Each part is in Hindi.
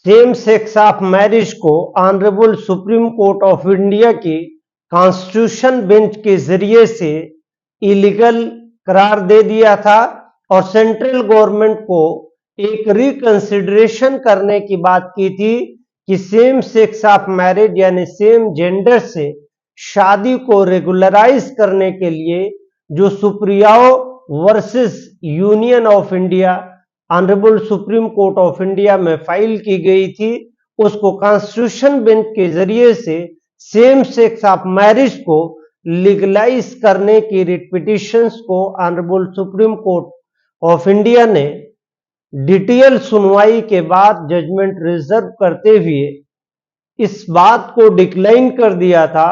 सेम सेक्स ऑफ मैरिज को honourable Supreme Court of India की कॉन्स्टिट्यूशन बेंच के जरिए से इलीगल करार दे दिया था और सेंट्रल गवर्नमेंट को एक रिकंसिडरेशन करने की बात की थी कि सेम सेक्स ऑफ मैरिज यानी सेम जेंडर से शादी को रेगुलराइज करने के लिए जो Supriyo versus Union of India honourable Supreme Court of India में फाइल की गई थी, उसको कॉन्स्टिट्यूशन बेंच के जरिए से सेम सेक्स ऑफ मैरिज को लीगलाइज करने की रिट पिटिशंस को honourable Supreme Court of India ने डिटेल सुनवाई के बाद जजमेंट रिजर्व करते हुए इस बात को डिक्लाइन कर दिया था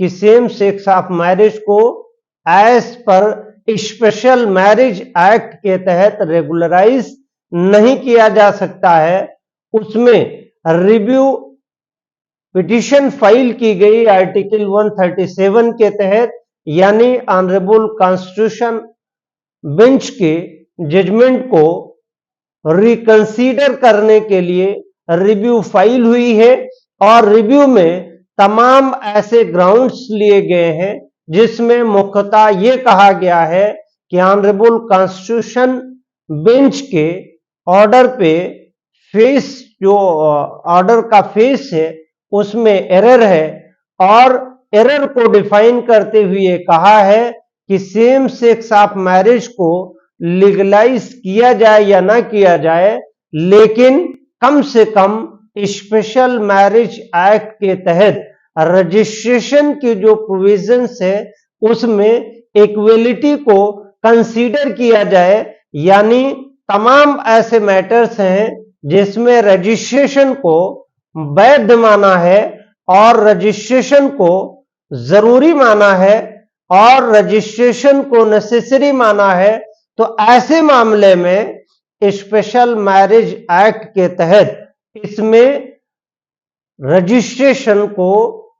कि सेम सेक्स ऑफ मैरिज को as per special marriage act के तहत रेगुलराइज नहीं किया जा सकता है। उसमें रिव्यू पिटीशन फाइल की गई आर्टिकल 137 के तहत, यानी ऑनरेबल कॉन्स्टिट्यूशन बेंच के जजमेंट को रिकंसीडर करने के लिए रिव्यू फाइल हुई है और रिव्यू में तमाम ऐसे ग्राउंड्स लिए गए हैं जिसमें मुख्यतः ये कहा गया है कि ऑनरेबल कॉन्स्टिट्यूशन बेंच के ऑर्डर पे फेस, जो ऑर्डर का फेस है उसमें एरर है और एरर को डिफाइन करते हुए कहा है कि सेम सेक्स ऑफ मैरिज को लीगलाइज किया जाए या ना किया जाए, लेकिन कम से कम स्पेशल मैरिज एक्ट के तहत रजिस्ट्रेशन की जो प्रोविजंस है उसमें इक्वलिटी को कंसीडर किया जाए, यानी तमाम ऐसे मैटर्स हैं जिसमें रजिस्ट्रेशन को वैध माना है और रजिस्ट्रेशन को जरूरी माना है और रजिस्ट्रेशन को नेसेसरी माना है, तो ऐसे मामले में स्पेशल मैरिज एक्ट के तहत इसमें रजिस्ट्रेशन को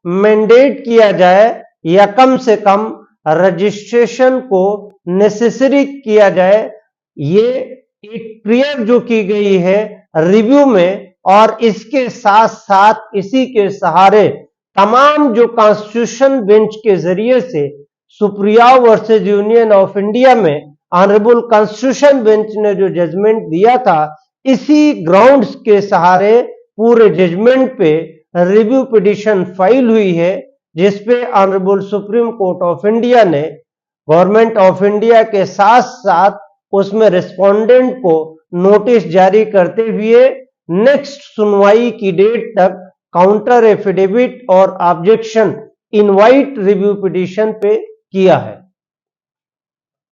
मैंडेट किया जाए या कम से कम रजिस्ट्रेशन को नेसेसरी किया जाए। ये एक प्रेयर जो की गई है रिव्यू में, और इसके साथ साथ इसी के सहारे तमाम जो कॉन्स्टिट्यूशन बेंच के जरिए से Supriya versus Union of India में ऑनरेबल कॉन्स्टिट्यूशन बेंच ने जो जजमेंट दिया था, इसी ग्राउंड्स के सहारे पूरे जजमेंट पे रिव्यू पिटीशन फाइल हुई है, जिसपे honourable Supreme Court of India ने गवर्नमेंट ऑफ इंडिया के साथ साथ उसमें रिस्पोंडेंट को नोटिस जारी करते हुए नेक्स्ट सुनवाई की डेट तक काउंटर एफिडेविट और ऑब्जेक्शन इनवाइट रिव्यू पिटीशन पे किया है।